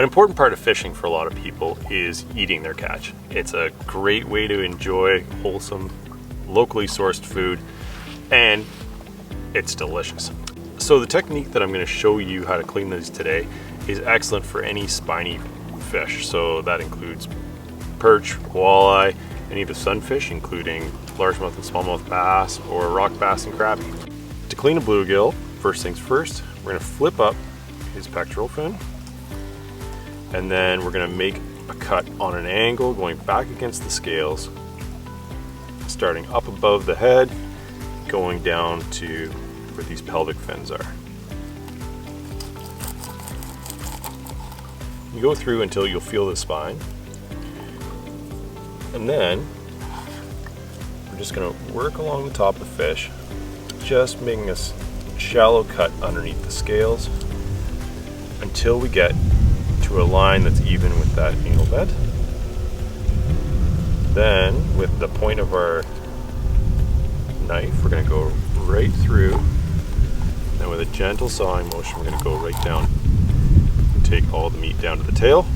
An important part of fishing for a lot of people is eating their catch. It's a great way to enjoy wholesome, locally sourced food, and it's delicious. So the technique that I'm going to show you how to clean these today is excellent for any spiny fish. So that includes perch, walleye, any of the sunfish, including largemouth and smallmouth bass or rock bass and crappie. To clean a bluegill, first things first, we're going to flip up his pectoral fin, and then we're going to make a cut on an angle going back against the scales, starting up above the head, going down to where these pelvic fins are. You go through until you'll feel the spine, and then we're just going to work along the top of the fish, just making a shallow cut underneath the scales until we get to a line that's even with that anal vent. Then with the point of our knife, we're going to go right through, and with a gentle sawing motion we're going to go right down and take all the meat down to the tail.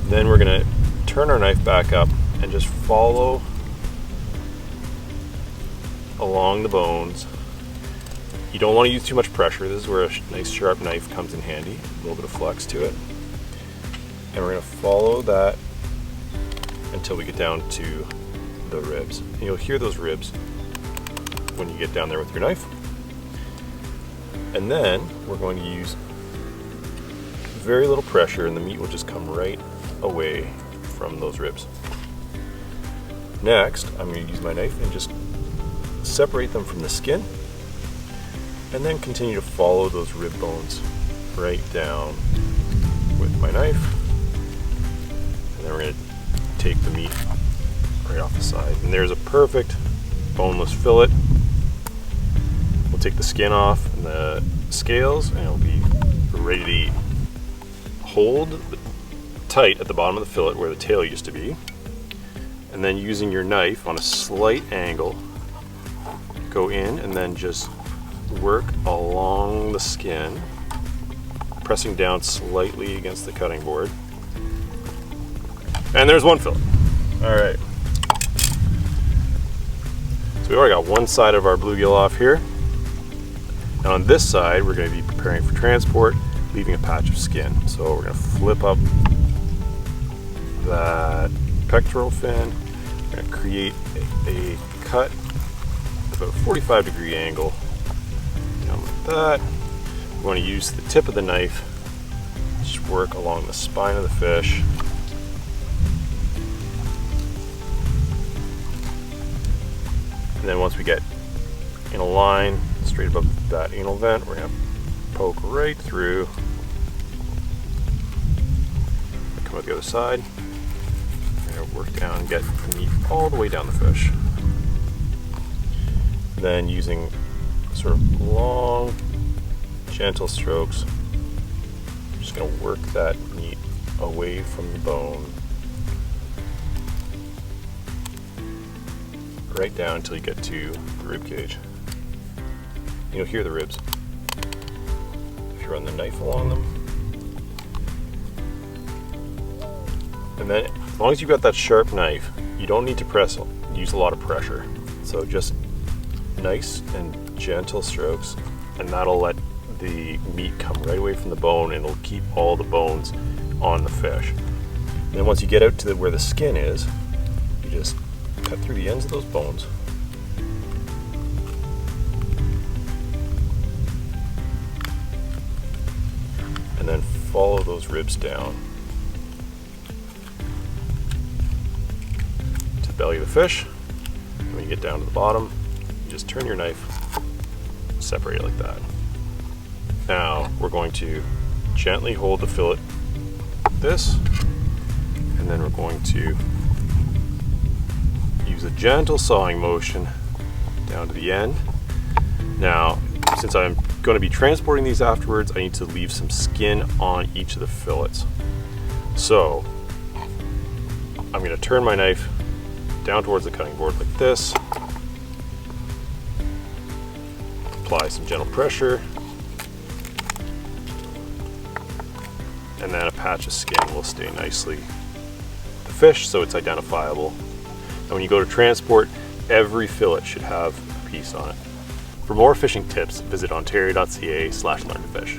Then we're going to turn our knife back up and just follow along the bones. You don't want to use too much pressure. This is where a nice sharp knife comes in handy. A little bit of flex to it. And we're going to follow that until we get down to the ribs. And you'll hear those ribs when you get down there with your knife. And then we're going to use very little pressure and the meat will just come right away from those ribs. Next, I'm going to use my knife and just separate them from the skin, and then continue to follow those rib bones right down with my knife. And then we're going to take the meat right off the side. And there's a perfect boneless fillet. We'll take the skin off and the scales and it'll be ready to eat. Hold tight at the bottom of the fillet where the tail used to be, and then using your knife on a slight angle, go in and then just work along the skin, pressing down slightly against the cutting board. And there's one fillet. All right. So we already got one side of our bluegill off here. And on this side, we're going to be preparing for transport, leaving a patch of skin. So we're going to flip up that pectoral fin. We're going to create a cut with a 45-degree angle down like that. We want to use the tip of the knife, just work along the spine of the fish. And then once we get in a line straight above that anal vent, we're going to poke right through, come out the other side, we're going to work down and get the meat all the way down the fish. Then using sort of long, gentle strokes, I'm just going to work that meat away from the bone, right down until you get to the rib cage. You'll hear the ribs if you run the knife along them. And then as long as you've got that sharp knife, you don't need to use a lot of pressure. So just nice and gentle strokes, and that'll let the meat come right away from the bone, and it'll keep all the bones on the fish. And then once you get out to where the skin is, you just cut through the ends of those bones. And then follow those ribs down to the belly of the fish. And when you get down to the bottom, you just turn your knife, separate it like that. Now we're going to gently hold the fillet like this, and then we're going to use a gentle sawing motion down to the end. Now, since I'm going to be transporting these afterwards, I need to leave some skin on each of the fillets. So I'm going to turn my knife down towards the cutting board like this, apply some gentle pressure, and then a patch of skin will stay nicely the fish so it's identifiable. And when you go to transport, every fillet should have a piece on it. For more fishing tips, visit ontario.ca/learn to fish.